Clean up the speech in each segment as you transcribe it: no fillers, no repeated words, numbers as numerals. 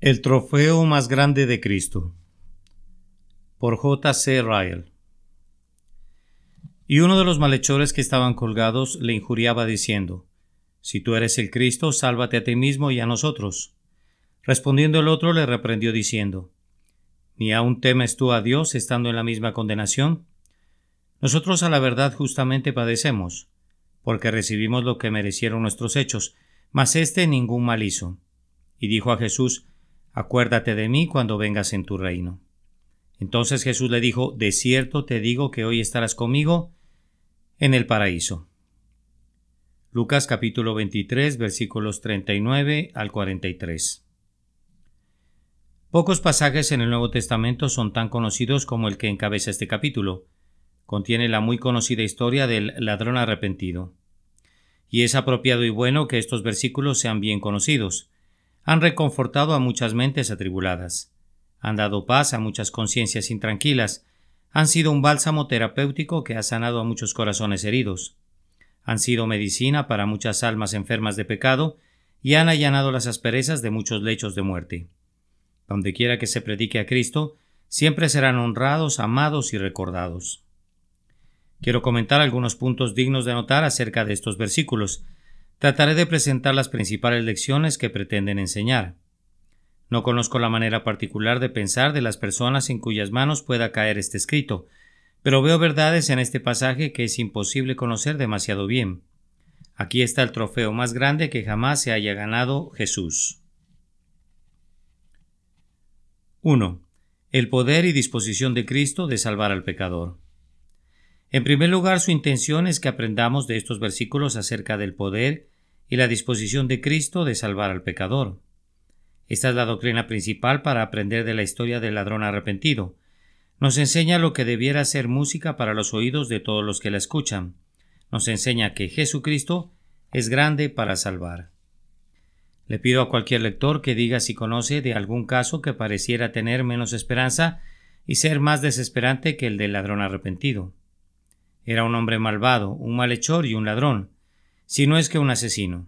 El trofeo más grande de Cristo, por J. C. Ryle. Y uno de los malhechores que estaban colgados le injuriaba diciendo: Si tú eres el Cristo, sálvate a ti mismo y a nosotros. Respondiendo el otro le reprendió diciendo: ¿Ni aun temes tú a Dios estando en la misma condenación? Nosotros a la verdad justamente padecemos, porque recibimos lo que merecieron nuestros hechos, mas éste ningún mal hizo. Y dijo a Jesús: Acuérdate de mí cuando vengas en tu reino. Entonces Jesús le dijo: De cierto te digo que hoy estarás conmigo en el paraíso. Lucas capítulo 23, versículos 39 al 43. Pocos pasajes en el Nuevo Testamento son tan conocidos como el que encabeza este capítulo. Contiene la muy conocida historia del ladrón arrepentido. Y es apropiado y bueno que estos versículos sean bien conocidos. Han reconfortado a muchas mentes atribuladas. Han dado paz a muchas conciencias intranquilas. Han sido un bálsamo terapéutico que ha sanado a muchos corazones heridos. Han sido medicina para muchas almas enfermas de pecado y han allanado las asperezas de muchos lechos de muerte. Donde quiera que se predique a Cristo, siempre serán honrados, amados y recordados. Quiero comentar algunos puntos dignos de notar acerca de estos versículos. Trataré de presentar las principales lecciones que pretenden enseñar. No conozco la manera particular de pensar de las personas en cuyas manos pueda caer este escrito, pero veo verdades en este pasaje que es imposible conocer demasiado bien. Aquí está el trofeo más grande que jamás se haya ganado Jesús. 1. El poder y disposición de Cristo de salvar al pecador. En primer lugar, su intención es que aprendamos de estos versículos acerca del poder y la disposición de Cristo de salvar al pecador. Esta es la doctrina principal para aprender de la historia del ladrón arrepentido. Nos enseña lo que debiera ser música para los oídos de todos los que la escuchan. Nos enseña que Jesucristo es grande para salvar. Le pido a cualquier lector que diga si conoce de algún caso que pareciera tener menos esperanza y ser más desesperante que el del ladrón arrepentido. Era un hombre malvado, un malhechor y un ladrón, si no es que un asesino.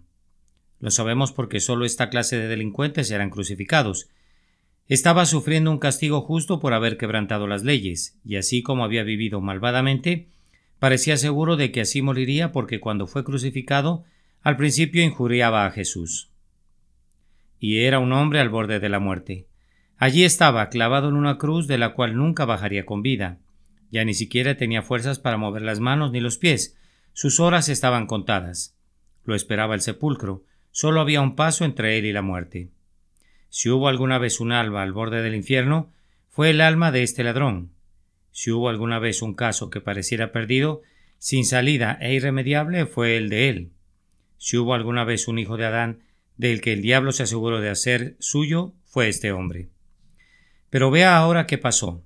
Lo sabemos porque solo esta clase de delincuentes eran crucificados. Estaba sufriendo un castigo justo por haber quebrantado las leyes, y así como había vivido malvadamente, parecía seguro de que así moriría porque cuando fue crucificado, al principio injuriaba a Jesús. Y era un hombre al borde de la muerte. Allí estaba, clavado en una cruz de la cual nunca bajaría con vida. Ya ni siquiera tenía fuerzas para mover las manos ni los pies. Sus horas estaban contadas. Lo esperaba el sepulcro. Solo había un paso entre él y la muerte. Si hubo alguna vez un alma al borde del infierno, fue el alma de este ladrón. Si hubo alguna vez un caso que pareciera perdido, sin salida e irremediable, fue el de él. Si hubo alguna vez un hijo de Adán del que el diablo se aseguró de hacer suyo, fue este hombre. Pero vea ahora qué pasó.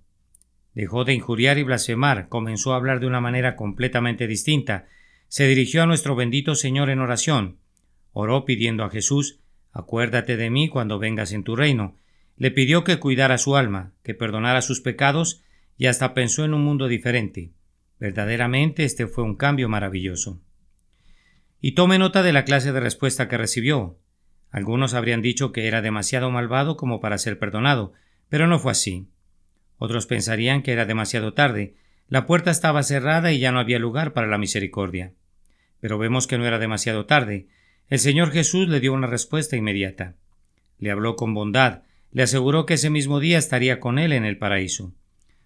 Dejó de injuriar y blasfemar, comenzó a hablar de una manera completamente distinta, se dirigió a nuestro bendito Señor en oración, oró pidiendo a Jesús: Acuérdate de mí cuando vengas en tu reino. Le pidió que cuidara su alma, que perdonara sus pecados y hasta pensó en un mundo diferente. Verdaderamente este fue un cambio maravilloso. Y tome nota de la clase de respuesta que recibió. Algunos habrían dicho que era demasiado malvado como para ser perdonado, pero no fue así. Otros pensarían que era demasiado tarde. La puerta estaba cerrada y ya no había lugar para la misericordia. Pero vemos que no era demasiado tarde. El Señor Jesús le dio una respuesta inmediata. Le habló con bondad, le aseguró que ese mismo día estaría con él en el paraíso.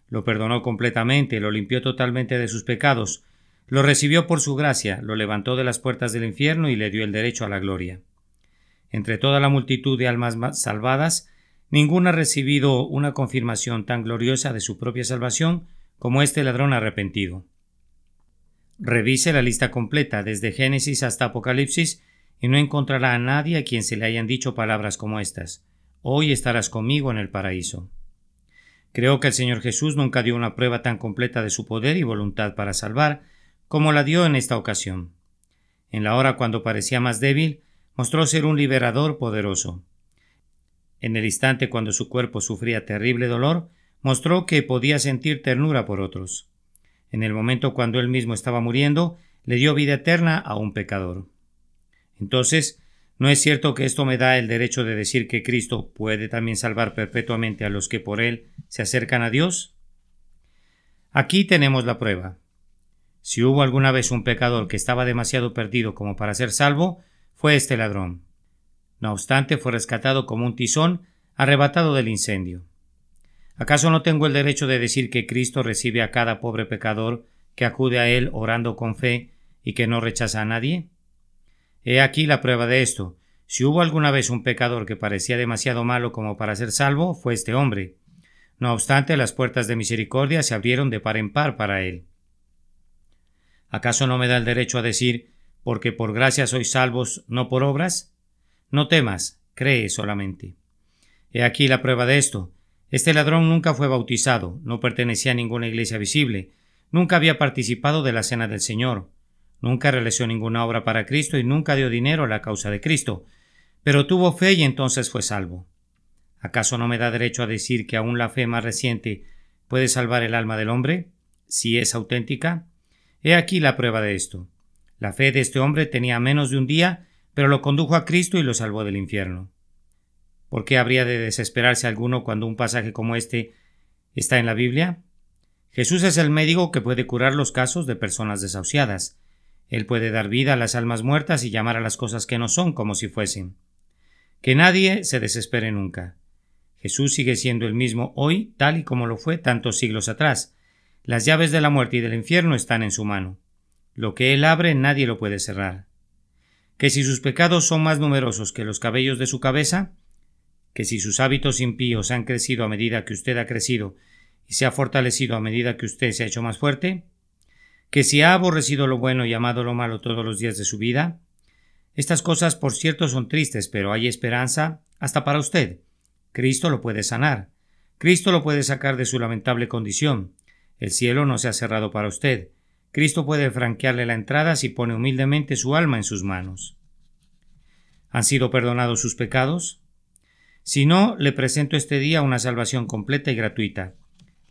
Lo perdonó completamente, lo limpió totalmente de sus pecados, lo recibió por su gracia, lo levantó de las puertas del infierno y le dio el derecho a la gloria. Entre toda la multitud de almas salvadas, ninguna ha recibido una confirmación tan gloriosa de su propia salvación como este ladrón arrepentido. Revise la lista completa, desde Génesis hasta Apocalipsis, y no encontrará a nadie a quien se le hayan dicho palabras como estas: Hoy estarás conmigo en el paraíso. Creo que el Señor Jesús nunca dio una prueba tan completa de su poder y voluntad para salvar como la dio en esta ocasión. En la hora cuando parecía más débil, mostró ser un liberador poderoso. En el instante cuando su cuerpo sufría terrible dolor, mostró que podía sentir ternura por otros. En el momento cuando él mismo estaba muriendo, le dio vida eterna a un pecador. Entonces, ¿No es cierto que esto me da el derecho de decir que Cristo puede también salvar perpetuamente a los que por Él se acercan a Dios? Aquí tenemos la prueba. Si hubo alguna vez un pecador que estaba demasiado perdido como para ser salvo, fue este ladrón. No obstante, fue rescatado como un tizón arrebatado del incendio. ¿Acaso no tengo el derecho de decir que Cristo recibe a cada pobre pecador que acude a Él orando con fe y que no rechaza a nadie? He aquí la prueba de esto. Si hubo alguna vez un pecador que parecía demasiado malo como para ser salvo, fue este hombre. No obstante, las puertas de misericordia se abrieron de par en par para él. ¿Acaso no me da el derecho a decir, porque por gracia sois salvos, no por obras? No temas, cree solamente. He aquí la prueba de esto. Este ladrón nunca fue bautizado, no pertenecía a ninguna iglesia visible, nunca había participado de la cena del Señor, nunca realizó ninguna obra para Cristo y nunca dio dinero a la causa de Cristo, pero tuvo fe y entonces fue salvo. ¿Acaso no me da derecho a decir que aún la fe más reciente puede salvar el alma del hombre, si es auténtica? He aquí la prueba de esto. La fe de este hombre tenía menos de un día, pero lo condujo a Cristo y lo salvó del infierno. ¿Por qué habría de desesperarse alguno cuando un pasaje como este está en la Biblia? Jesús es el médico que puede curar los casos de personas desahuciadas. Él puede dar vida a las almas muertas y llamar a las cosas que no son como si fuesen. Que nadie se desespere nunca. Jesús sigue siendo el mismo hoy, tal y como lo fue tantos siglos atrás. Las llaves de la muerte y del infierno están en su mano. Lo que Él abre nadie lo puede cerrar. Que si sus pecados son más numerosos que los cabellos de su cabeza, que si sus hábitos impíos han crecido a medida que usted ha crecido y se ha fortalecido a medida que usted se ha hecho más fuerte, que si ha aborrecido lo bueno y amado lo malo todos los días de su vida, estas cosas por cierto son tristes, pero hay esperanza hasta para usted. Cristo lo puede sanar. Cristo lo puede sacar de su lamentable condición. El cielo no se ha cerrado para usted. Cristo puede franquearle la entrada si pone humildemente su alma en sus manos. ¿Han sido perdonados sus pecados? Si no, le presento este día una salvación completa y gratuita.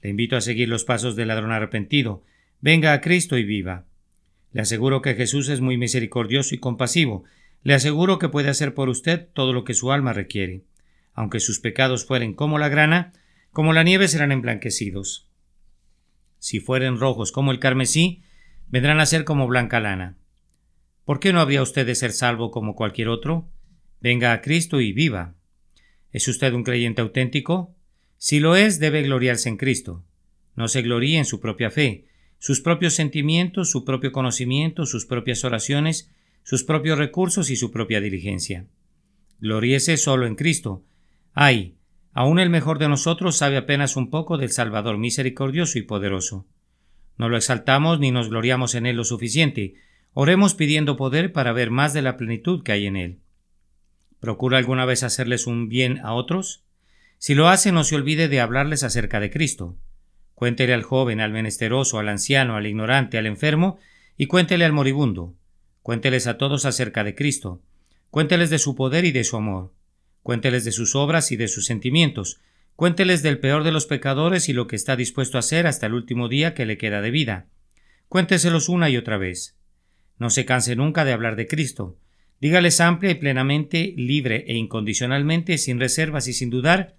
Le invito a seguir los pasos del ladrón arrepentido. Venga a Cristo y viva. Le aseguro que Jesús es muy misericordioso y compasivo. Le aseguro que puede hacer por usted todo lo que su alma requiere. Aunque sus pecados fueren como la grana, como la nieve serán emblanquecidos. Si fueren rojos como el carmesí, vendrán a ser como blanca lana. ¿Por qué no habría usted de ser salvo como cualquier otro? Venga a Cristo y viva. ¿Es usted un creyente auténtico? Si lo es, debe gloriarse en Cristo. No se gloríe en su propia fe, sus propios sentimientos, su propio conocimiento, sus propias oraciones, sus propios recursos y su propia diligencia. Gloríese solo en Cristo. Ay, aún el mejor de nosotros sabe apenas un poco del Salvador misericordioso y poderoso. No lo exaltamos ni nos gloriamos en Él lo suficiente. Oremos pidiendo poder para ver más de la plenitud que hay en Él. ¿Procura alguna vez hacerles un bien a otros? Si lo hace, no se olvide de hablarles acerca de Cristo. Cuéntele al joven, al menesteroso, al anciano, al ignorante, al enfermo, y cuéntele al moribundo. Cuénteles a todos acerca de Cristo. Cuénteles de su poder y de su amor. Cuénteles de sus obras y de sus sentimientos. Cuénteles del peor de los pecadores y lo que está dispuesto a hacer hasta el último día que le queda de vida. Cuénteselos una y otra vez. No se canse nunca de hablar de Cristo. Dígales amplia y plenamente, libre e incondicionalmente, sin reservas y sin dudar,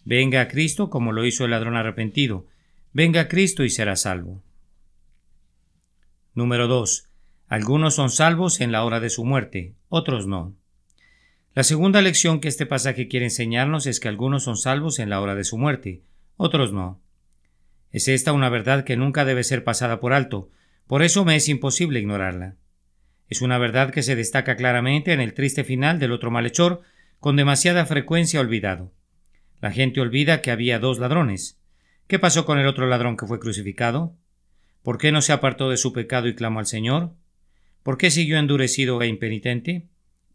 venga a Cristo como lo hizo el ladrón arrepentido. Venga a Cristo y será salvo. Número 2. Algunos son salvos en la hora de su muerte, otros no. La segunda lección que este pasaje quiere enseñarnos es que algunos son salvos en la hora de su muerte, otros no. Es esta una verdad que nunca debe ser pasada por alto, por eso me es imposible ignorarla. Es una verdad que se destaca claramente en el triste final del otro malhechor, con demasiada frecuencia olvidado. La gente olvida que había dos ladrones. ¿Qué pasó con el otro ladrón que fue crucificado? ¿Por qué no se apartó de su pecado y clamó al Señor? ¿Por qué siguió endurecido e impenitente?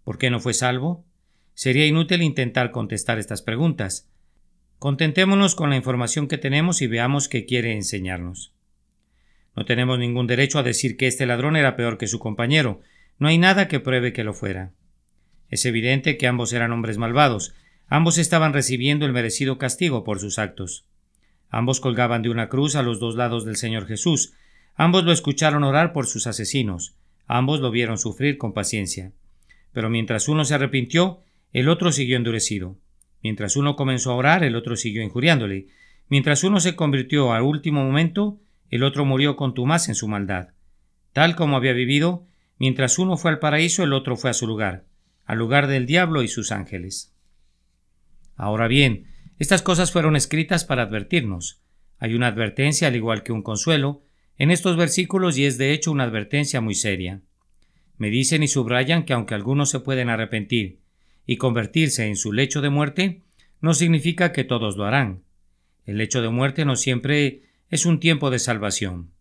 ¿Por qué no fue salvo? Sería inútil intentar contestar estas preguntas. Contentémonos con la información que tenemos y veamos qué quiere enseñarnos. No tenemos ningún derecho a decir que este ladrón era peor que su compañero. No hay nada que pruebe que lo fuera. Es evidente que ambos eran hombres malvados. Ambos estaban recibiendo el merecido castigo por sus actos. Ambos colgaban de una cruz a los dos lados del Señor Jesús. Ambos lo escucharon orar por sus asesinos. Ambos lo vieron sufrir con paciencia. Pero mientras uno se arrepintió, el otro siguió endurecido. Mientras uno comenzó a orar, el otro siguió injuriándole. Mientras uno se convirtió al último momento, el otro murió contumaz en su maldad. Tal como había vivido, mientras uno fue al paraíso, el otro fue a su lugar, al lugar del diablo y sus ángeles. Ahora bien, estas cosas fueron escritas para advertirnos. Hay una advertencia, al igual que un consuelo, en estos versículos, y es de hecho una advertencia muy seria. Me dicen y subrayan que aunque algunos se pueden arrepentir y convertirse en su lecho de muerte, no significa que todos lo harán. El lecho de muerte no siempre es un tiempo de salvación.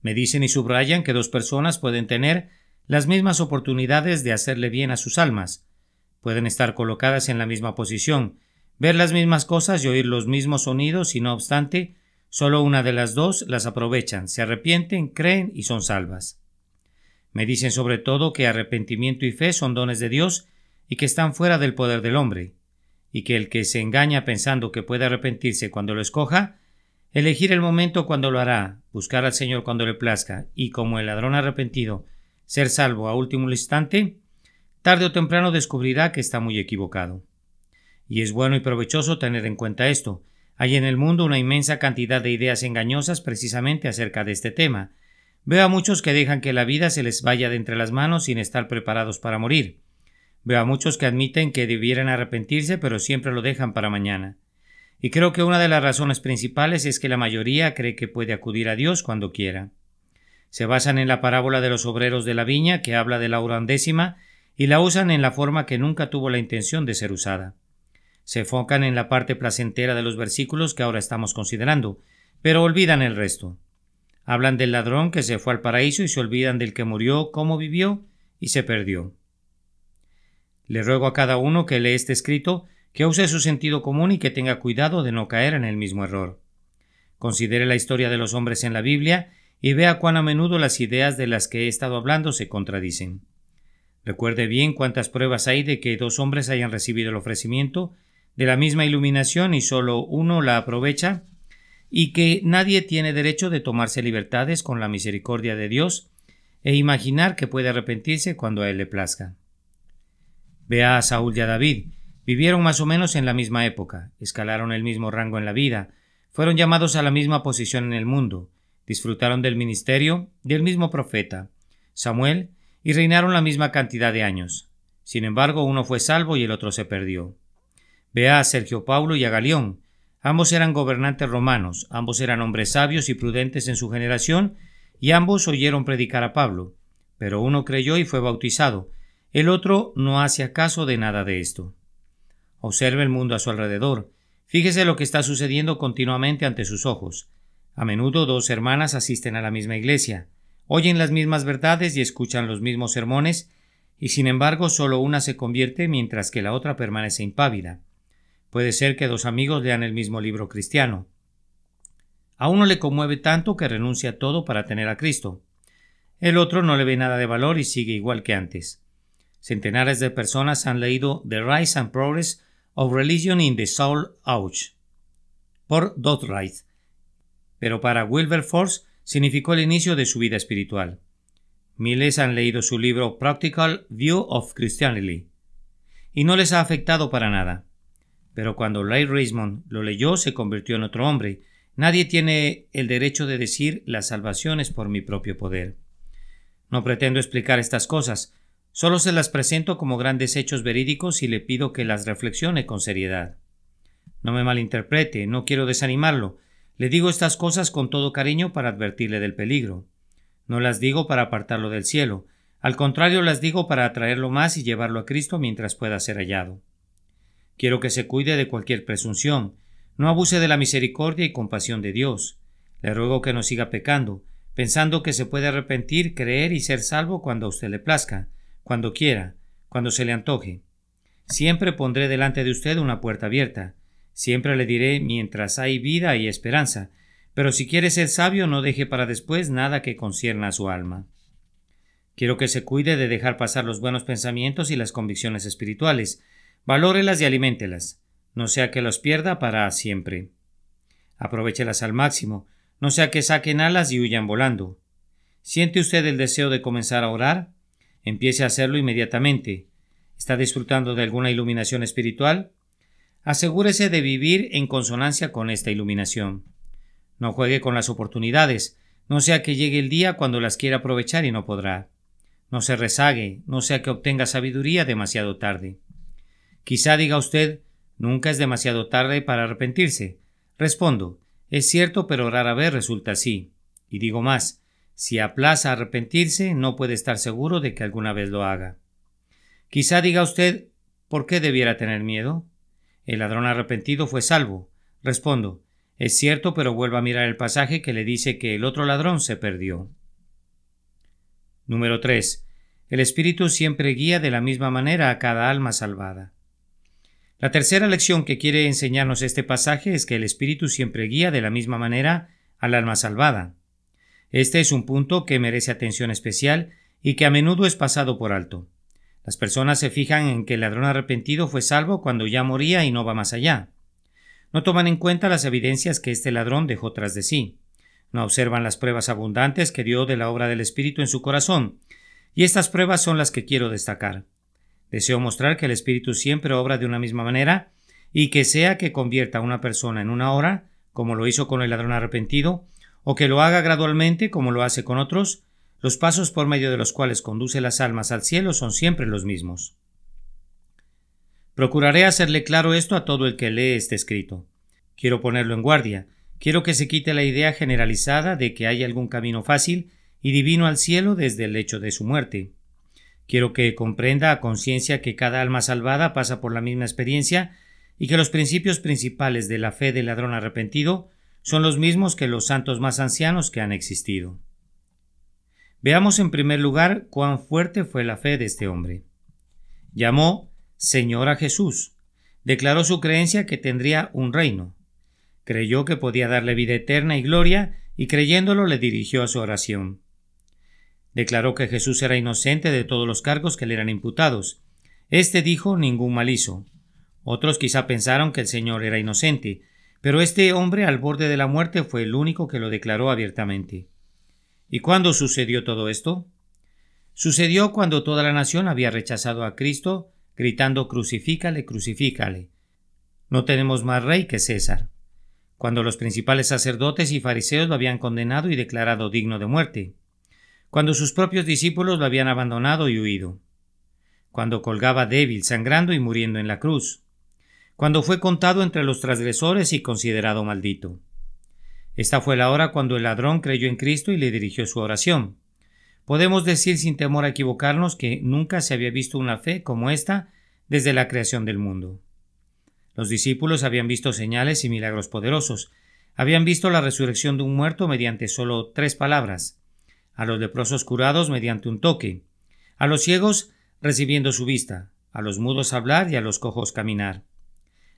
Me dicen y subrayan que dos personas pueden tener las mismas oportunidades de hacerle bien a sus almas. Pueden estar colocadas en la misma posición, ver las mismas cosas y oír los mismos sonidos, y no obstante, solo una de las dos las aprovechan, se arrepienten, creen y son salvas. Me dicen sobre todo que arrepentimiento y fe son dones de Dios y que están fuera del poder del hombre, y que el que se engaña pensando que puede arrepentirse cuando lo escoja, elegir el momento cuando lo hará, buscar al Señor cuando le plazca, y como el ladrón arrepentido, ser salvo a último instante, tarde o temprano descubrirá que está muy equivocado. Y es bueno y provechoso tener en cuenta esto. Hay en el mundo una inmensa cantidad de ideas engañosas precisamente acerca de este tema. Veo a muchos que dejan que la vida se les vaya de entre las manos sin estar preparados para morir. Veo a muchos que admiten que debieran arrepentirse, pero siempre lo dejan para mañana. Y creo que una de las razones principales es que la mayoría cree que puede acudir a Dios cuando quiera. Se basan en la parábola de los obreros de la viña, que habla de la hora undécima, y la usan en la forma que nunca tuvo la intención de ser usada. Se enfocan en la parte placentera de los versículos que ahora estamos considerando, pero olvidan el resto. Hablan del ladrón que se fue al paraíso y se olvidan del que murió, cómo vivió y se perdió. Le ruego a cada uno que lee este escrito que use su sentido común y que tenga cuidado de no caer en el mismo error. Considere la historia de los hombres en la Biblia y vea cuán a menudo las ideas de las que he estado hablando se contradicen. Recuerde bien cuántas pruebas hay de que dos hombres hayan recibido el ofrecimiento de la misma iluminación y solo uno la aprovecha, y que nadie tiene derecho de tomarse libertades con la misericordia de Dios e imaginar que puede arrepentirse cuando a él le plazca. Vea a Saúl y a David. Vivieron más o menos en la misma época, escalaron el mismo rango en la vida, fueron llamados a la misma posición en el mundo, disfrutaron del ministerio del mismo profeta, Samuel, y reinaron la misma cantidad de años. Sin embargo, uno fue salvo y el otro se perdió. Vea a Sergio Paulo y a Galión. Ambos eran gobernantes romanos, ambos eran hombres sabios y prudentes en su generación, y ambos oyeron predicar a Pablo, pero uno creyó y fue bautizado, el otro no hacía caso de nada de esto. Observe el mundo a su alrededor. Fíjese lo que está sucediendo continuamente ante sus ojos. A menudo dos hermanas asisten a la misma iglesia, oyen las mismas verdades y escuchan los mismos sermones, y sin embargo solo una se convierte mientras que la otra permanece impávida. Puede ser que dos amigos lean el mismo libro cristiano. A uno le conmueve tanto que renuncia a todo para tener a Cristo. El otro no le ve nada de valor y sigue igual que antes. Centenares de personas han leído The Rise and Progress of Religion in the Soul Age por Doddridge, pero para Wilberforce significó el inicio de su vida espiritual. Miles han leído su libro Practical View of Christianity y no les ha afectado para nada. Pero cuando Leigh Richmond lo leyó, se convirtió en otro hombre. Nadie tiene el derecho de decir la salvación es por mi propio poder. No pretendo explicar estas cosas, solo se las presento como grandes hechos verídicos y le pido que las reflexione con seriedad. No me malinterprete, no quiero desanimarlo. Le digo estas cosas con todo cariño para advertirle del peligro. No las digo para apartarlo del cielo, al contrario las digo para atraerlo más y llevarlo a Cristo mientras pueda ser hallado. Quiero que se cuide de cualquier presunción, no abuse de la misericordia y compasión de Dios. Le ruego que no siga pecando, pensando que se puede arrepentir, creer y ser salvo cuando a usted le plazca, cuando quiera, cuando se le antoje. Siempre pondré delante de usted una puerta abierta. Siempre le diré mientras hay vida y esperanza, pero si quiere ser sabio no deje para después nada que concierna a su alma. Quiero que se cuide de dejar pasar los buenos pensamientos y las convicciones espirituales. Valórelas y aliméntelas, no sea que los pierda para siempre. Aprovéchelas al máximo, no sea que saquen alas y huyan volando. ¿Siente usted el deseo de comenzar a orar? Empiece a hacerlo inmediatamente. ¿Está disfrutando de alguna iluminación espiritual? Asegúrese de vivir en consonancia con esta iluminación. No juegue con las oportunidades, no sea que llegue el día cuando las quiera aprovechar y no podrá. No se rezague, no sea que obtenga sabiduría demasiado tarde. Quizá diga usted, nunca es demasiado tarde para arrepentirse. Respondo, es cierto, pero rara vez resulta así. Y digo más, si aplaza arrepentirse, no puede estar seguro de que alguna vez lo haga. Quizá diga usted, ¿por qué debiera tener miedo? El ladrón arrepentido fue salvo. Respondo, es cierto, pero vuelva a mirar el pasaje que le dice que el otro ladrón se perdió. Número 3. El Espíritu siempre guía de la misma manera a cada alma salvada. La tercera lección que quiere enseñarnos este pasaje es que el Espíritu siempre guía de la misma manera al alma salvada. Este es un punto que merece atención especial y que a menudo es pasado por alto. Las personas se fijan en que el ladrón arrepentido fue salvo cuando ya moría y no va más allá. No toman en cuenta las evidencias que este ladrón dejó tras de sí. No observan las pruebas abundantes que dio de la obra del Espíritu en su corazón. Y estas pruebas son las que quiero destacar. Deseo mostrar que el Espíritu siempre obra de una misma manera y que sea que convierta a una persona en una hora, como lo hizo con el ladrón arrepentido, o que lo haga gradualmente, como lo hace con otros, los pasos por medio de los cuales conduce las almas al cielo son siempre los mismos. Procuraré hacerle claro esto a todo el que lee este escrito. Quiero ponerlo en guardia. Quiero que se quite la idea generalizada de que hay algún camino fácil y divino al cielo desde el hecho de su muerte. Quiero que comprenda a conciencia que cada alma salvada pasa por la misma experiencia y que los principios principales de la fe del ladrón arrepentido son los mismos que los santos más ancianos que han existido. Veamos en primer lugar cuán fuerte fue la fe de este hombre. Llamó Señor a Jesús. Declaró su creencia que tendría un reino. Creyó que podía darle vida eterna y gloria, y creyéndolo le dirigió a su oración. Declaró que Jesús era inocente de todos los cargos que le eran imputados. Este dijo ningún mal hizo. Otros quizá pensaron que el Señor era inocente, pero este hombre al borde de la muerte fue el único que lo declaró abiertamente. ¿Y cuándo sucedió todo esto? Sucedió cuando toda la nación había rechazado a Cristo, gritando «Crucifícale, crucifícale». No tenemos más rey que César. Cuando los principales sacerdotes y fariseos lo habían condenado y declarado digno de muerte. Cuando sus propios discípulos lo habían abandonado y huido. Cuando colgaba débil, sangrando y muriendo en la cruz. Cuando fue contado entre los transgresores y considerado maldito. Esta fue la hora cuando el ladrón creyó en Cristo y le dirigió su oración. Podemos decir sin temor a equivocarnos que nunca se había visto una fe como esta desde la creación del mundo. Los discípulos habían visto señales y milagros poderosos. Habían visto la resurrección de un muerto mediante solo 3 palabras. A los leprosos curados mediante un toque. A los ciegos recibiendo su vista. A los mudos hablar y a los cojos caminar.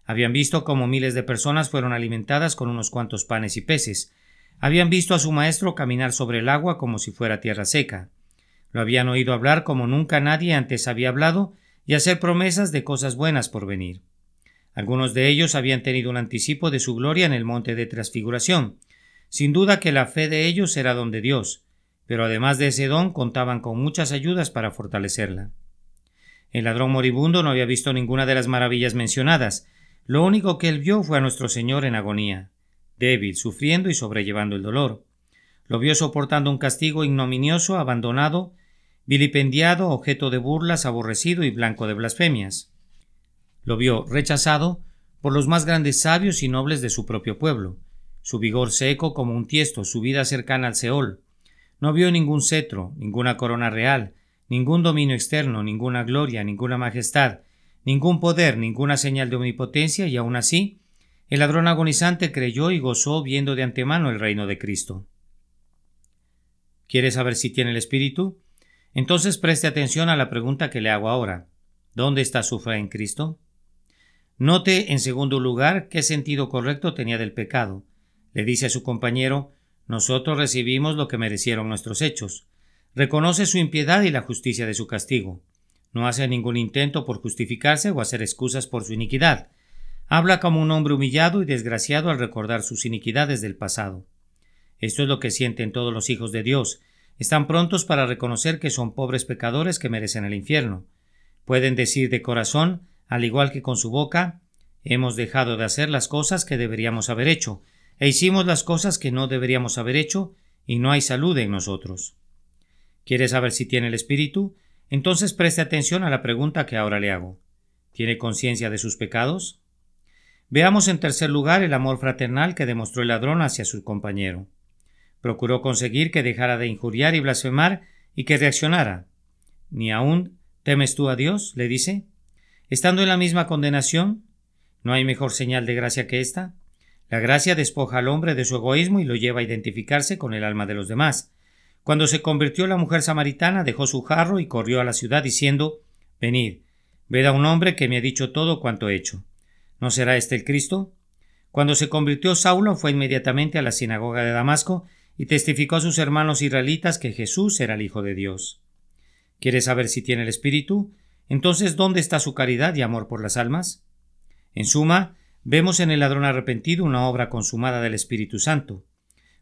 Habían visto cómo miles de personas fueron alimentadas con unos cuantos panes y peces. Habían visto a su maestro caminar sobre el agua como si fuera tierra seca. Lo habían oído hablar como nunca nadie antes había hablado y hacer promesas de cosas buenas por venir. Algunos de ellos habían tenido un anticipo de su gloria en el monte de transfiguración. Sin duda que la fe de ellos era don de Dios, pero además de ese don contaban con muchas ayudas para fortalecerla. El ladrón moribundo no había visto ninguna de las maravillas mencionadas. Lo único que él vio fue a nuestro Señor en agonía, débil, sufriendo y sobrellevando el dolor. Lo vio soportando un castigo ignominioso, abandonado, vilipendiado, objeto de burlas, aborrecido y blanco de blasfemias. Lo vio rechazado por los más grandes sabios y nobles de su propio pueblo, su vigor seco como un tiesto, su vida cercana al Seol. No vio ningún cetro, ninguna corona real, ningún dominio externo, ninguna gloria, ninguna majestad, ningún poder, ninguna señal de omnipotencia, y aún así, el ladrón agonizante creyó y gozó viendo de antemano el reino de Cristo. ¿Quiere saber si tiene el Espíritu? Entonces preste atención a la pregunta que le hago ahora. ¿Dónde está su fe en Cristo? Note, en segundo lugar, qué sentido correcto tenía del pecado. Le dice a su compañero, nosotros recibimos lo que merecieron nuestros hechos. Reconoce su impiedad y la justicia de su castigo. No hace ningún intento por justificarse o hacer excusas por su iniquidad. Habla como un hombre humillado y desgraciado al recordar sus iniquidades del pasado. Esto es lo que sienten todos los hijos de Dios, Están prontos para reconocer que son pobres pecadores que merecen el infierno. Pueden decir de corazón, al igual que con su boca, hemos dejado de hacer las cosas que deberíamos haber hecho, e hicimos las cosas que no deberíamos haber hecho, y no hay salud en nosotros. ¿Quiere saber si tiene el Espíritu? Entonces preste atención a la pregunta que ahora le hago. ¿Tiene conciencia de sus pecados? Veamos en tercer lugar el amor fraternal que demostró el ladrón hacia su compañero. Procuró conseguir que dejara de injuriar y blasfemar y que reaccionara. ¿Ni aún temes tú a Dios?, le dice. Estando en la misma condenación, ¿no hay mejor señal de gracia que esta? La gracia despoja al hombre de su egoísmo y lo lleva a identificarse con el alma de los demás. Cuando se convirtió la mujer samaritana, dejó su jarro y corrió a la ciudad diciendo: «Venid, ved a un hombre que me ha dicho todo cuanto he hecho. ¿No será este el Cristo?». Cuando se convirtió Saulo, fue inmediatamente a la sinagoga de Damasco y testificó a sus hermanos israelitas que Jesús era el Hijo de Dios. ¿Quiere saber si tiene el Espíritu? Entonces, ¿dónde está su caridad y amor por las almas? En suma, vemos en el ladrón arrepentido una obra consumada del Espíritu Santo.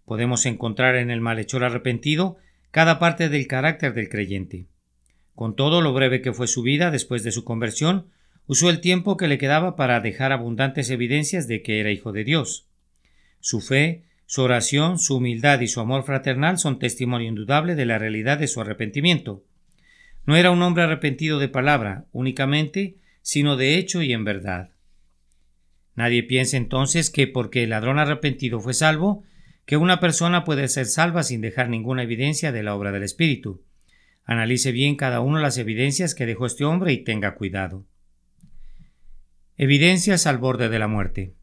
Podemos encontrar en el malhechor arrepentido cada parte del carácter del creyente. Con todo lo breve que fue su vida después de su conversión, usó el tiempo que le quedaba para dejar abundantes evidencias de que era hijo de Dios. Su fe, su oración, su humildad y su amor fraternal son testimonio indudable de la realidad de su arrepentimiento. No era un hombre arrepentido de palabra únicamente, sino de hecho y en verdad. Nadie piense entonces que porque el ladrón arrepentido fue salvo, que una persona puede ser salva sin dejar ninguna evidencia de la obra del Espíritu. Analice bien cada una de las evidencias que dejó este hombre y tenga cuidado. Evidencias al borde de la muerte.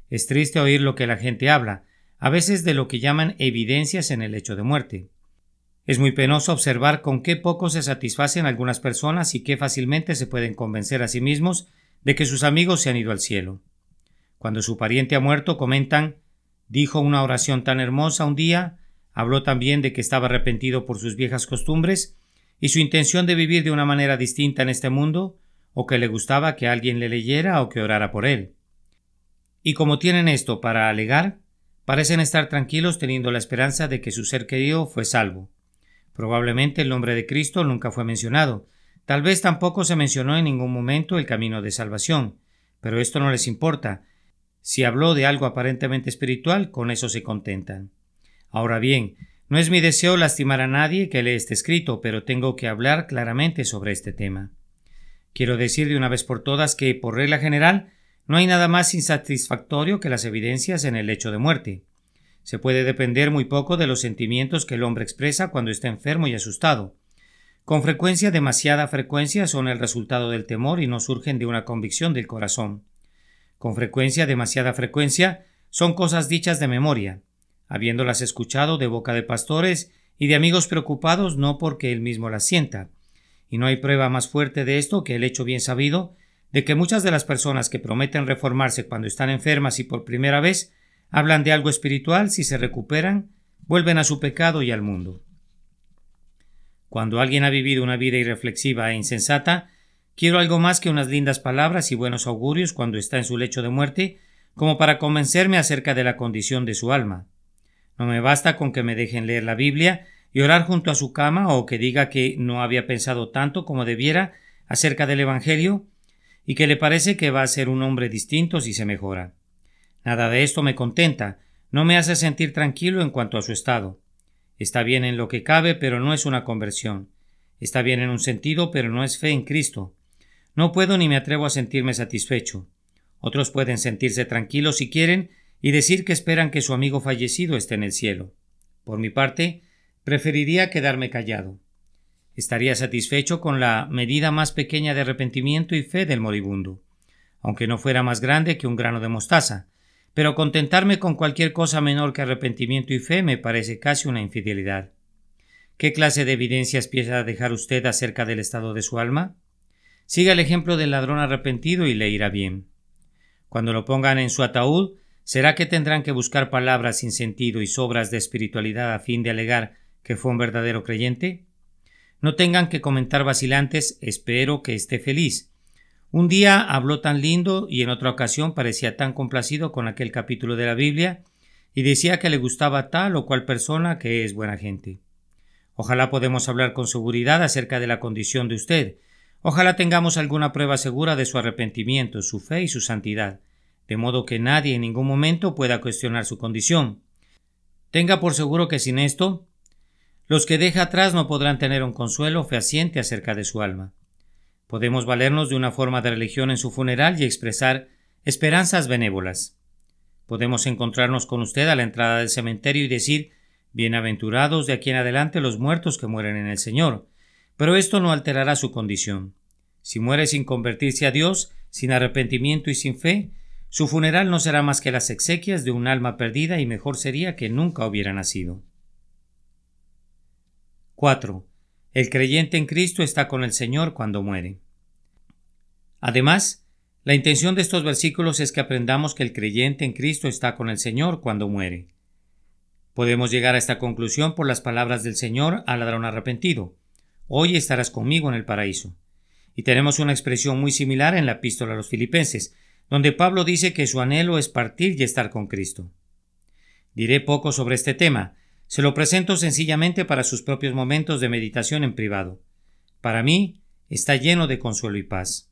Es triste oír lo que la gente habla, a veces de lo que llaman evidencias en el lecho de muerte. Es muy penoso observar con qué poco se satisfacen algunas personas y qué fácilmente se pueden convencer a sí mismos de que sus amigos se han ido al cielo. Cuando su pariente ha muerto, comentan: dijo una oración tan hermosa un día, habló también de que estaba arrepentido por sus viejas costumbres y su intención de vivir de una manera distinta en este mundo, o que le gustaba que alguien le leyera o que orara por él. Y como tienen esto para alegar, parecen estar tranquilos teniendo la esperanza de que su ser querido fue salvo. Probablemente el nombre de Cristo nunca fue mencionado, tal vez tampoco se mencionó en ningún momento el camino de salvación, pero esto no les importa. Si habló de algo aparentemente espiritual, con eso se contentan. Ahora bien, no es mi deseo lastimar a nadie que lee este escrito, pero tengo que hablar claramente sobre este tema. Quiero decir de una vez por todas que, por regla general, no hay nada más insatisfactorio que las evidencias en el lecho de muerte. Se puede depender muy poco de los sentimientos que el hombre expresa cuando está enfermo y asustado. Con frecuencia, demasiada frecuencia, son el resultado del temor y no surgen de una convicción del corazón. Con frecuencia, demasiada frecuencia, son cosas dichas de memoria, habiéndolas escuchado de boca de pastores y de amigos preocupados no porque él mismo las sienta. Y no hay prueba más fuerte de esto que el hecho bien sabido de que muchas de las personas que prometen reformarse cuando están enfermas y por primera vez hablan de algo espiritual, si se recuperan, vuelven a su pecado y al mundo. Cuando alguien ha vivido una vida irreflexiva e insensata, quiero algo más que unas lindas palabras y buenos augurios cuando está en su lecho de muerte, como para convencerme acerca de la condición de su alma. No me basta con que me dejen leer la Biblia y orar junto a su cama, o que diga que no había pensado tanto como debiera acerca del Evangelio y que le parece que va a ser un hombre distinto si se mejora. Nada de esto me contenta, no me hace sentir tranquilo en cuanto a su estado. Está bien en lo que cabe, pero no es una conversión. Está bien en un sentido, pero no es fe en Cristo. No puedo ni me atrevo a sentirme satisfecho. Otros pueden sentirse tranquilos si quieren y decir que esperan que su amigo fallecido esté en el cielo. Por mi parte, preferiría quedarme callado. Estaría satisfecho con la medida más pequeña de arrepentimiento y fe del moribundo, aunque no fuera más grande que un grano de mostaza, pero contentarme con cualquier cosa menor que arrepentimiento y fe me parece casi una infidelidad. ¿Qué clase de evidencias piensa dejar usted acerca del estado de su alma? Siga el ejemplo del ladrón arrepentido y le irá bien. Cuando lo pongan en su ataúd, ¿será que tendrán que buscar palabras sin sentido y sobras de espiritualidad a fin de alegar que fue un verdadero creyente? No tengan que comentar vacilantes: espero que esté feliz. Un día habló tan lindo y en otra ocasión parecía tan complacido con aquel capítulo de la Biblia y decía que le gustaba tal o cual persona, que es buena gente. Ojalá podamos hablar con seguridad acerca de la condición de usted. Ojalá tengamos alguna prueba segura de su arrepentimiento, su fe y su santidad, de modo que nadie en ningún momento pueda cuestionar su condición. Tenga por seguro que sin esto, los que deja atrás no podrán tener un consuelo fehaciente acerca de su alma. Podemos valernos de una forma de religión en su funeral y expresar esperanzas benévolas. Podemos encontrarnos con usted a la entrada del cementerio y decir: bienaventurados de aquí en adelante los muertos que mueren en el Señor. Pero esto no alterará su condición. Si muere sin convertirse a Dios, sin arrepentimiento y sin fe, su funeral no será más que las exequias de un alma perdida y mejor sería que nunca hubiera nacido. 4. El creyente en Cristo está con el Señor cuando muere. Además, la intención de estos versículos es que aprendamos que el creyente en Cristo está con el Señor cuando muere. Podemos llegar a esta conclusión por las palabras del Señor al ladrón arrepentido: hoy estarás conmigo en el paraíso. Y tenemos una expresión muy similar en la epístola a los Filipenses, donde Pablo dice que su anhelo es partir y estar con Cristo. Diré poco sobre este tema. Se lo presento sencillamente para sus propios momentos de meditación en privado. Para mí, está lleno de consuelo y paz.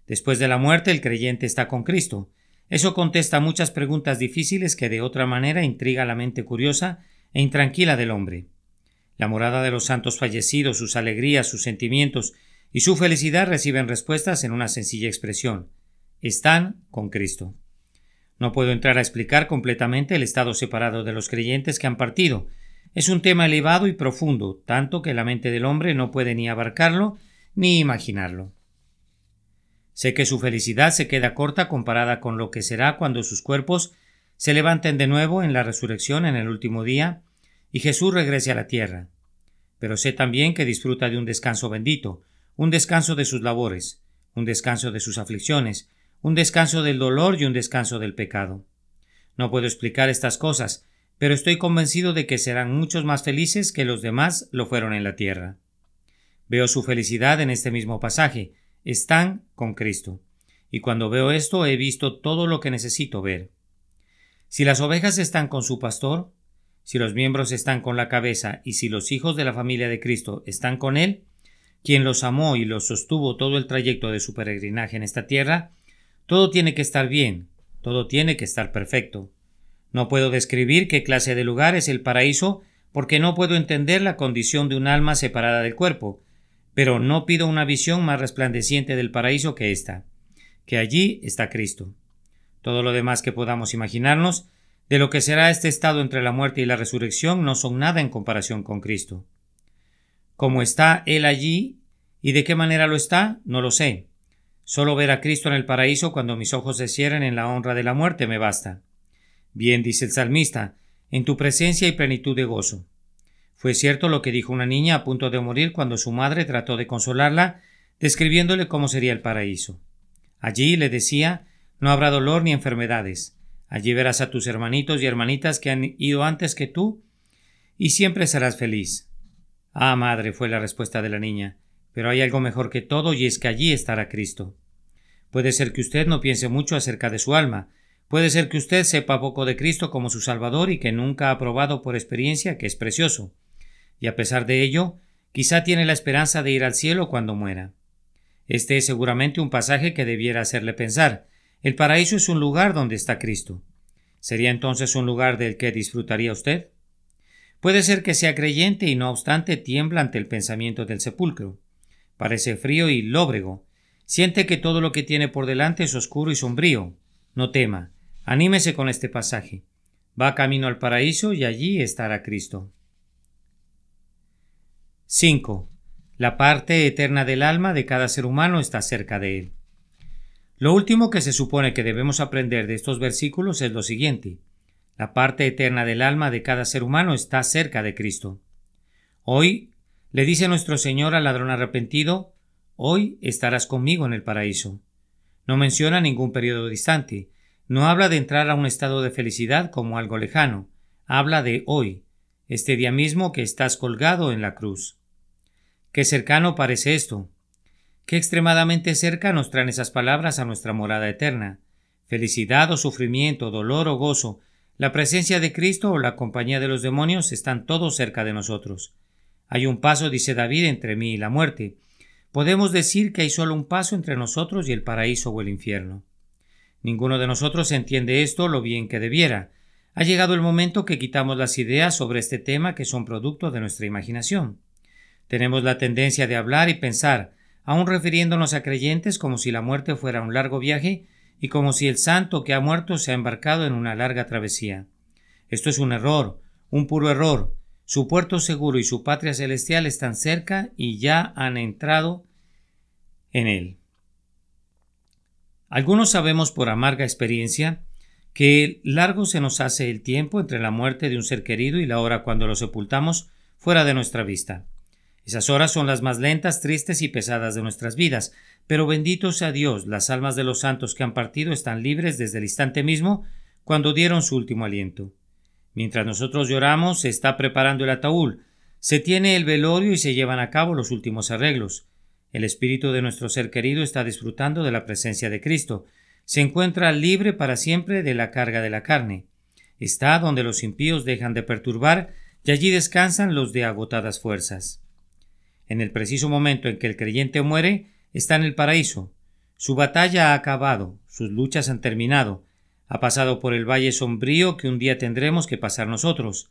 Después de la muerte, el creyente está con Cristo. Eso contesta muchas preguntas difíciles que de otra manera intriga la mente curiosa e intranquila del hombre. La morada de los santos fallecidos, sus alegrías, sus sentimientos y su felicidad reciben respuestas en una sencilla expresión: están con Cristo. No puedo entrar a explicar completamente el estado separado de los creyentes que han partido. Es un tema elevado y profundo, tanto que la mente del hombre no puede ni abarcarlo ni imaginarlo. Sé que su felicidad se queda corta comparada con lo que será cuando sus cuerpos se levanten de nuevo en la resurrección en el último día y Jesús regrese a la tierra. Pero sé también que disfruta de un descanso bendito, un descanso de sus labores, un descanso de sus aflicciones, un descanso del dolor y un descanso del pecado. No puedo explicar estas cosas, pero estoy convencido de que serán muchos más felices que los demás lo fueron en la tierra. Veo su felicidad en este mismo pasaje: están con Cristo. Y cuando veo esto he visto todo lo que necesito ver. Si las ovejas están con su pastor, si los miembros están con la cabeza y si los hijos de la familia de Cristo están con Él, quien los amó y los sostuvo todo el trayecto de su peregrinaje en esta tierra, todo tiene que estar bien, todo tiene que estar perfecto. No puedo describir qué clase de lugar es el paraíso porque no puedo entender la condición de un alma separada del cuerpo, pero no pido una visión más resplandeciente del paraíso que esta, que allí está Cristo. Todo lo demás que podamos imaginarnos de lo que será este estado entre la muerte y la resurrección no son nada en comparación con Cristo. ¿Cómo está Él allí y de qué manera lo está? No lo sé. Solo ver a Cristo en el paraíso cuando mis ojos se cierren en la honra de la muerte me basta. Bien dice el salmista: en tu presencia hay plenitud de gozo. Fue cierto lo que dijo una niña a punto de morir cuando su madre trató de consolarla, describiéndole cómo sería el paraíso. Allí, le decía, no habrá dolor ni enfermedades. Allí verás a tus hermanitos y hermanitas que han ido antes que tú y siempre serás feliz. Ah, madre, fue la respuesta de la niña, pero hay algo mejor que todo y es que allí estará Cristo. Puede ser que usted no piense mucho acerca de su alma, puede ser que usted sepa poco de Cristo como su Salvador y que nunca ha probado por experiencia que es precioso, y a pesar de ello, quizá tiene la esperanza de ir al cielo cuando muera. Este es seguramente un pasaje que debiera hacerle pensar: el paraíso es un lugar donde está Cristo. ¿Sería entonces un lugar del que disfrutaría usted? Puede ser que sea creyente y no obstante tiembla ante el pensamiento del sepulcro. Parece frío y lóbrego. Siente que todo lo que tiene por delante es oscuro y sombrío. No tema. Anímese con este pasaje. Va camino al paraíso y allí estará Cristo. 5. La parte eterna del alma de cada ser humano está cerca de él. Lo último que se supone que debemos aprender de estos versículos es lo siguiente: la parte eterna del alma de cada ser humano está cerca de Cristo. Hoy, le dice nuestro Señor al ladrón arrepentido: hoy estarás conmigo en el paraíso. No menciona ningún periodo distante, no habla de entrar a un estado de felicidad como algo lejano, habla de hoy, este día mismo que estás colgado en la cruz. Qué cercano parece esto. Qué extremadamente cerca nos traen esas palabras a nuestra morada eterna. Felicidad o sufrimiento, dolor o gozo, la presencia de Cristo o la compañía de los demonios están todos cerca de nosotros. Hay un paso, dice David, entre mí y la muerte. Podemos decir que hay solo un paso entre nosotros y el paraíso o el infierno. Ninguno de nosotros entiende esto lo bien que debiera. Ha llegado el momento que quitamos las ideas sobre este tema que son producto de nuestra imaginación. Tenemos la tendencia de hablar y pensar, aun refiriéndonos a creyentes, como si la muerte fuera un largo viaje y como si el santo que ha muerto se ha embarcado en una larga travesía. Esto es un error, un puro error. Su puerto seguro y su patria celestial están cerca y ya han entrado en él. Algunos sabemos por amarga experiencia que largo se nos hace el tiempo entre la muerte de un ser querido y la hora cuando lo sepultamos fuera de nuestra vista. Esas horas son las más lentas, tristes y pesadas de nuestras vidas, pero bendito sea Dios, las almas de los santos que han partido están libres desde el instante mismo cuando dieron su último aliento. Mientras nosotros lloramos, se está preparando el ataúd, se tiene el velorio y se llevan a cabo los últimos arreglos. El espíritu de nuestro ser querido está disfrutando de la presencia de Cristo. Se encuentra libre para siempre de la carga de la carne. Está donde los impíos dejan de perturbar y allí descansan los de agotadas fuerzas. En el preciso momento en que el creyente muere, está en el paraíso. Su batalla ha acabado, sus luchas han terminado. Ha pasado por el valle sombrío que un día tendremos que pasar nosotros.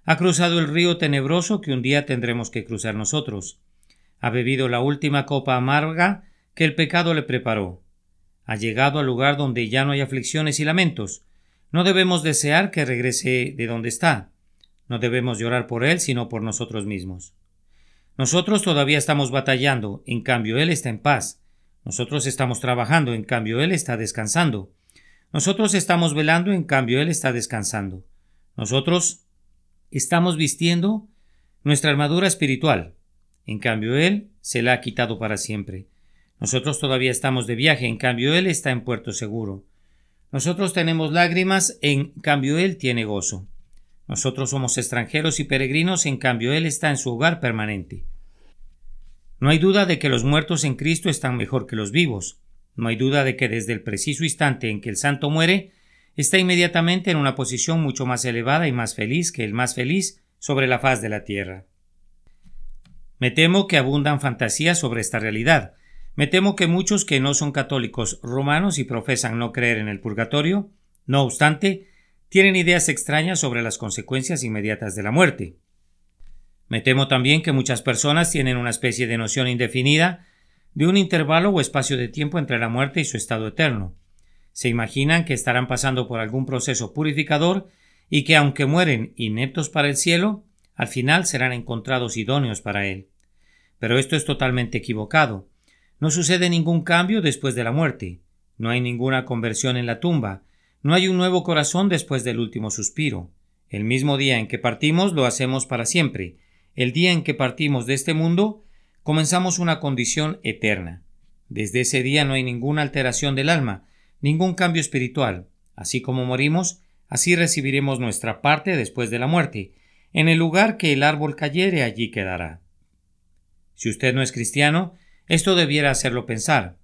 Ha cruzado el río tenebroso que un día tendremos que cruzar nosotros. Ha bebido la última copa amarga que el pecado le preparó. Ha llegado al lugar donde ya no hay aflicciones y lamentos. No debemos desear que regrese de donde está. No debemos llorar por él, sino por nosotros mismos. Nosotros todavía estamos batallando, en cambio él está en paz. Nosotros estamos trabajando, en cambio él está descansando. Nosotros estamos velando, en cambio él está descansando. Nosotros estamos vistiendo nuestra armadura espiritual, en cambio él se la ha quitado para siempre. Nosotros todavía estamos de viaje, en cambio él está en puerto seguro. Nosotros tenemos lágrimas, en cambio él tiene gozo. Nosotros somos extranjeros y peregrinos, en cambio él está en su hogar permanente. No hay duda de que los muertos en Cristo están mejor que los vivos. No hay duda de que desde el preciso instante en que el santo muere, está inmediatamente en una posición mucho más elevada y más feliz que el más feliz sobre la faz de la tierra. Me temo que abundan fantasías sobre esta realidad. Me temo que muchos que no son católicos romanos y profesan no creer en el purgatorio, no obstante, tienen ideas extrañas sobre las consecuencias inmediatas de la muerte. Me temo también que muchas personas tienen una especie de noción indefinida de un intervalo o espacio de tiempo entre la muerte y su estado eterno. Se imaginan que estarán pasando por algún proceso purificador y que, aunque mueren ineptos para el cielo, al final serán encontrados idóneos para él. Pero esto es totalmente equivocado. No sucede ningún cambio después de la muerte. No hay ninguna conversión en la tumba. No hay un nuevo corazón después del último suspiro. El mismo día en que partimos lo hacemos para siempre. El día en que partimos de este mundo, comenzamos una condición eterna. Desde ese día no hay ninguna alteración del alma, ningún cambio espiritual. Así como morimos, así recibiremos nuestra parte después de la muerte. En el lugar que el árbol cayere, allí quedará. Si usted no es cristiano, esto debiera hacerlo pensar.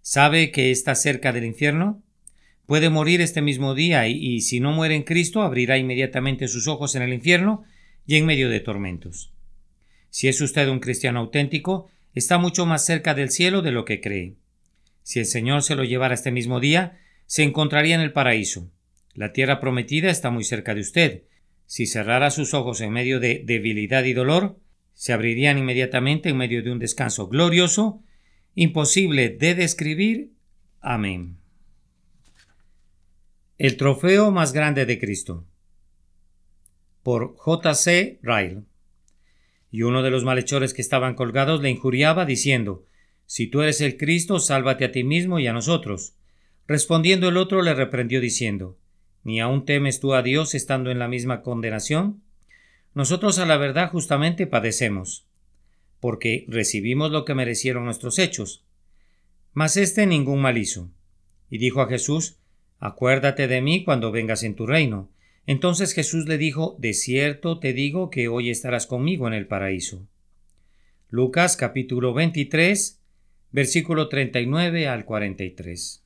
¿Sabe que está cerca del infierno? Puede morir este mismo día y si no muere en Cristo, abrirá inmediatamente sus ojos en el infierno y en medio de tormentos. Si es usted un cristiano auténtico, está mucho más cerca del cielo de lo que cree. Si el Señor se lo llevara este mismo día, se encontraría en el paraíso. La tierra prometida está muy cerca de usted. Si cerrara sus ojos en medio de debilidad y dolor, se abrirían inmediatamente en medio de un descanso glorioso, imposible de describir. Amén. El trofeo más grande de Cristo. Por J.C. Ryle. Y uno de los malhechores que estaban colgados le injuriaba, diciendo: «Si tú eres el Cristo, sálvate a ti mismo y a nosotros». Respondiendo el otro le reprendió diciendo: «¿Ni aún temes tú a Dios estando en la misma condenación? Nosotros a la verdad justamente padecemos, porque recibimos lo que merecieron nuestros hechos. Mas éste ningún mal hizo». Y dijo a Jesús: «Acuérdate de mí cuando vengas en tu reino». Entonces Jesús le dijo: «De cierto te digo que hoy estarás conmigo en el paraíso». Lucas capítulo 23, versículo 39 al 43.